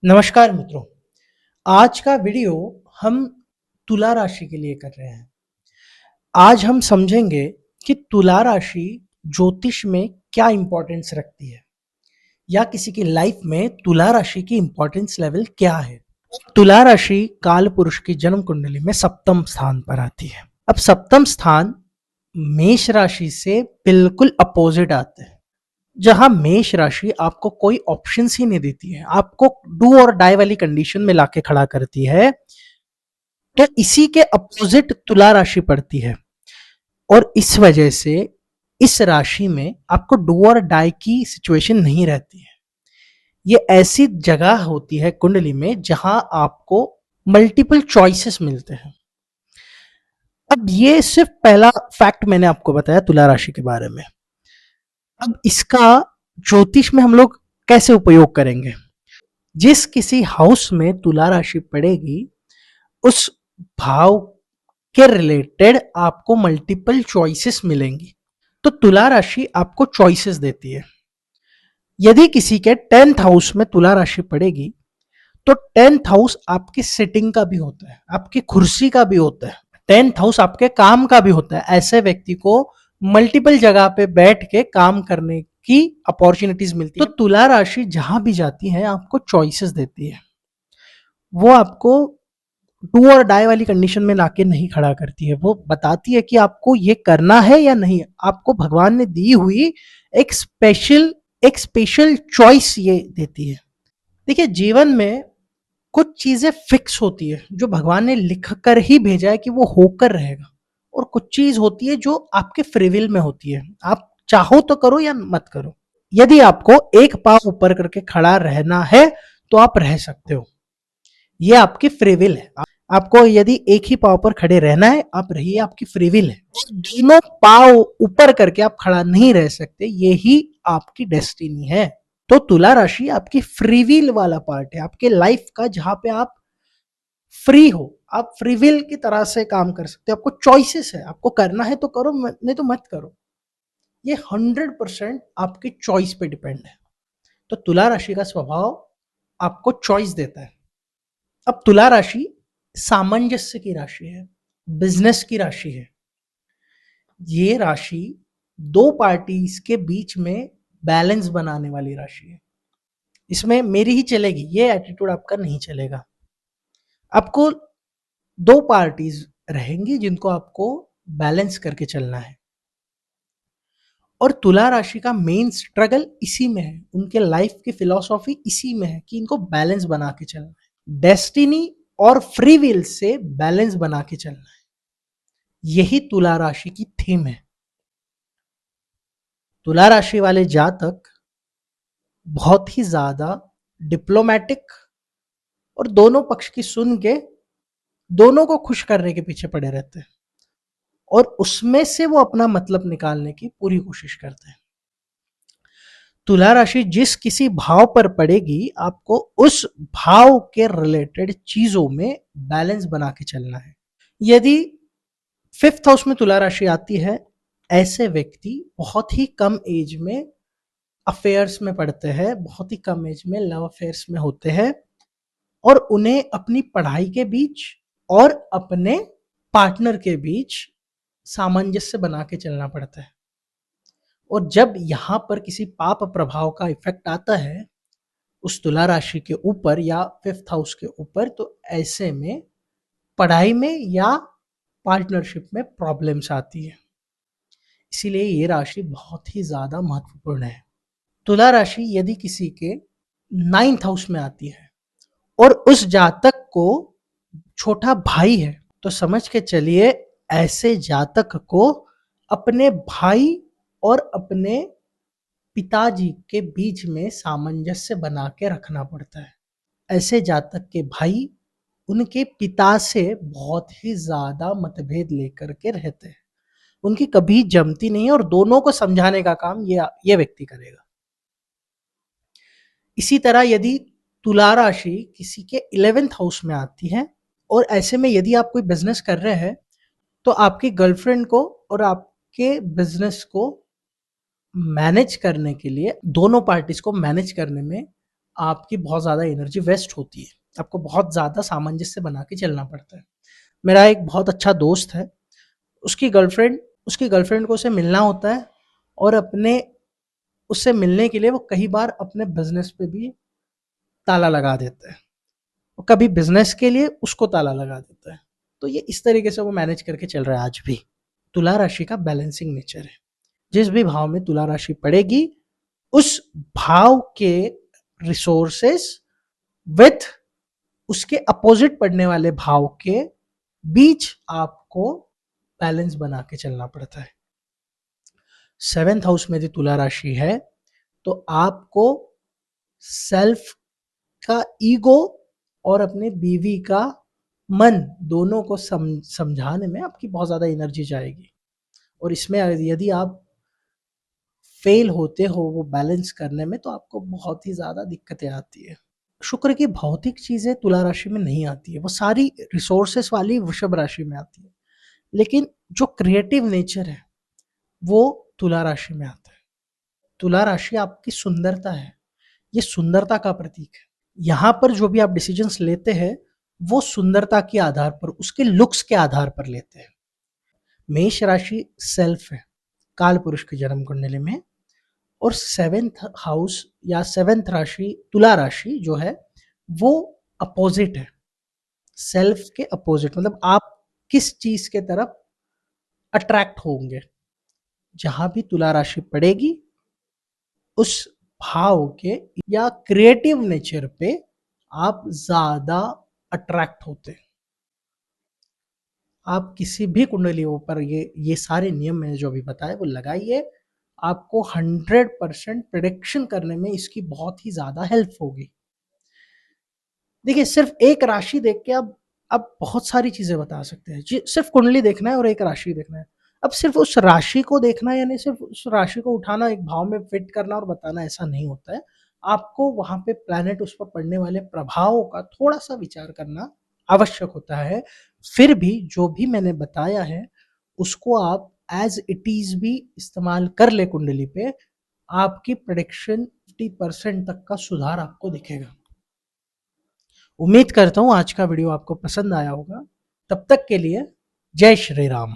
नमस्कार मित्रों, आज का वीडियो हम तुला राशि के लिए कर रहे हैं। आज हम समझेंगे कि तुला राशि ज्योतिष में क्या इंपॉर्टेंस रखती है या किसी की लाइफ में तुला राशि की इंपॉर्टेंस लेवल क्या है। तुला राशि काल पुरुष की जन्म कुंडली में सप्तम स्थान पर आती है। अब सप्तम स्थान मेष राशि से बिल्कुल अपोजिट आता है, जहां मेष राशि आपको कोई ऑप्शंस ही नहीं देती है, आपको डू और डाई वाली कंडीशन में लाके खड़ा करती है। तो इसी के अपोजिट तुला राशि पड़ती है और इस वजह से इस राशि में आपको डू और डाई की सिचुएशन नहीं रहती है। ये ऐसी जगह होती है कुंडली में जहां आपको मल्टीपल चॉइसेस मिलते हैं। अब ये सिर्फ पहला फैक्ट मैंने आपको बताया तुला राशि के बारे में। अब इसका ज्योतिष में हम लोग कैसे उपयोग करेंगे? जिस किसी हाउस में तुला राशि पड़ेगी, उस भाव के रिलेटेड आपको मल्टीपल चॉइसेस मिलेंगी। तो तुला राशि आपको चॉइसेस देती है। यदि किसी के 10th हाउस में तुला राशि पड़ेगी, तो 10th हाउस आपकी सिटिंग का भी होता है, आपकी कुर्सी का भी होता है, 10th हाउस आपके काम का भी होता है। ऐसे व्यक्ति को मल्टीपल जगह पे बैठ के काम करने की अपॉर्चुनिटीज मिलती है। तो तुला राशि जहां भी जाती है आपको चॉइसेस देती है। वो आपको डू और डाई वाली कंडीशन में लाके नहीं खड़ा करती है। वो बताती है कि आपको ये करना है या नहीं। आपको भगवान ने दी हुई एक स्पेशल चॉइस ये देती है। देखिए, जीवन में कुछ चीजें फिक्स होती है जो भगवान ने लिख कर ही भेजा है कि वो होकर रहेगा, और कुछ चीज होती है जो आपके फ्री विल में होती है। आप चाहो तो करो या मत करो। यदि आपको एक पाँव ऊपर करके खड़ा रहना है तो आप रह सकते हो, ये आपकी फ्री विल है। आपको यदि एक ही पाँव पर खड़े रहना है, आप रहिए, आपकी फ्री विल है। दोनों पाँव ऊपर करके आप खड़ा नहीं रह सकते, यही आपकी डेस्टिनी है। तो तुला राशि आपकी फ्री विल वाला पार्ट है आपके लाइफ का, जहां पे आप फ्री हो, आप फ्री विल की तरह से काम कर सकते हो। आपको चॉइसेस है, आपको करना है तो करो, नहीं तो मत करो। ये 100% आपकी चॉइस पे डिपेंड है। तो तुला राशि का स्वभाव आपको चॉइस देता है। अब तुला राशि सामंजस्य की राशि है, बिजनेस की राशि है। ये राशि दो पार्टीज के बीच में बैलेंस बनाने वाली राशि है। इसमें मेरी ही चलेगी, ये एटीट्यूड आपका नहीं चलेगा। आपको दो पार्टीज रहेंगी जिनको आपको बैलेंस करके चलना है, और तुला राशि का मेन स्ट्रगल इसी में है। उनके लाइफ की फिलॉसफी इसी में है कि इनको बैलेंस बना के चलना है, डेस्टिनी और फ्री विल से बैलेंस बना के चलना है। यही तुला राशि की थीम है। तुला राशि वाले जातक बहुत ही ज्यादा डिप्लोमेटिक और दोनों पक्ष की सुन के दोनों को खुश करने के पीछे पड़े रहते हैं, और उसमें से वो अपना मतलब निकालने की पूरी कोशिश करते हैं। तुला राशि जिस किसी भाव पर पड़ेगी, आपको उस भाव के रिलेटेड चीजों में बैलेंस बना के चलना है। यदि 5th हाउस में तुला राशि आती है, ऐसे व्यक्ति बहुत ही कम एज में अफेयर्स में पड़ते हैं, बहुत ही कम एज में लव अफेयर्स में होते हैं, और उन्हें अपनी पढ़ाई के बीच और अपने पार्टनर के बीच सामंजस्य बना के चलना पड़ता है। और जब यहां पर किसी पाप प्रभाव का इफेक्ट आता है उस तुला राशि के ऊपर या 5th हाउस के ऊपर, तो ऐसे में पढ़ाई में या पार्टनरशिप में प्रॉब्लम्स आती है। इसीलिए ये राशि बहुत ही ज्यादा महत्वपूर्ण है। तुला राशि यदि किसी के 9th हाउस में आती है और उस जातक को छोटा भाई है, तो समझ के चलिए ऐसे जातक को अपने भाई और अपने पिताजी के बीच में सामंजस्य बना के रखना पड़ता है। ऐसे जातक के भाई उनके पिता से बहुत ही ज्यादा मतभेद लेकर के रहते हैं, उनकी कभी जमती नहीं है, और दोनों को समझाने का काम ये व्यक्ति करेगा। इसी तरह यदि तुला राशि किसी के 11th हाउस में आती है, और ऐसे में यदि आप कोई बिजनेस कर रहे हैं, तो आपकी गर्लफ्रेंड को और आपके बिजनेस को मैनेज करने के लिए, दोनों पार्टीज को मैनेज करने में आपकी बहुत ज़्यादा एनर्जी वेस्ट होती है, आपको बहुत ज़्यादा सामंजस्य बना के चलना पड़ता है। मेरा एक बहुत अच्छा दोस्त है, उसकी गर्लफ्रेंड उसकी गर्लफ्रेंड को उससे मिलना होता है और अपने उससे मिलने के लिए वो कई बार अपने बिज़नेस पे भी ताला लगा देता है, और कभी बिज़नेस के लिए उसको ताला लगा देता है। तो ये इस तरीके से वो मैनेज करके चल रहा है आज भी। तुला राशि का बैलेंसिंग नेचर है। जिस भी भाव में तुला राशि पड़ेगी, उस भाव के रिसोर्सेस विथ उसके अपोजिट पड़ने वाले भाव के बीच आपको बैलेंस बना के चलना पड़ता है। 7th हाउस में यदि तुला राशि है तो आपको सेल्फ का ईगो और अपने बीवी का मन दोनों को समझाने में आपकी बहुत ज़्यादा एनर्जी जाएगी, और इसमें यदि आप फेल होते हो वो बैलेंस करने में तो आपको बहुत ही ज़्यादा दिक्कतें आती है। शुक्र की भौतिक चीज़ें तुला राशि में नहीं आती है, वो सारी रिसोर्सेस वाली वृषभ राशि में आती है, लेकिन जो क्रिएटिव नेचर है वो तुला राशि में आता है। तुला राशि आपकी सुंदरता है, ये सुंदरता का प्रतीक है। यहाँ पर जो भी आप डिसीजंस लेते हैं वो सुंदरता के आधार पर, उसके लुक्स के आधार पर लेते हैं। मेष राशि सेल्फ है काल पुरुष की जन्म कुंडली में, और 7th हाउस या 7th राशि तुला राशि जो है वो अपोजिट है, सेल्फ के अपोजिट। मतलब आप किस चीज के तरफ अट्रैक्ट होंगे, जहां भी तुला राशि पड़ेगी उस भाव के या क्रिएटिव नेचर पे आप ज्यादा अट्रैक्ट होते हैं। आप किसी भी कुंडलियों पर ये सारे नियम मैंने जो अभी बताए वो लगाइए, आपको 100% प्रिडिक्शन करने में इसकी बहुत ही ज्यादा हेल्प होगी। देखिए, सिर्फ एक राशि देख के आप बहुत सारी चीजें बता सकते हैं जी। सिर्फ कुंडली देखना है और एक राशि देखना है। अब सिर्फ उस राशि को देखना है, यानी सिर्फ उस राशि को उठाना, एक भाव में फिट करना और बताना, ऐसा नहीं होता है। आपको वहां पे प्लैनेट उस पर पड़ने वाले प्रभावों का थोड़ा सा विचार करना आवश्यक होता है। फिर भी जो भी मैंने बताया है उसको आप एज इट इज भी इस्तेमाल कर ले कुंडली पे, आपकी प्रेडिक्शन 50% तक का सुधार आपको दिखेगा। उम्मीद करता हूँ आज का वीडियो आपको पसंद आया होगा। तब तक के लिए जय श्री राम।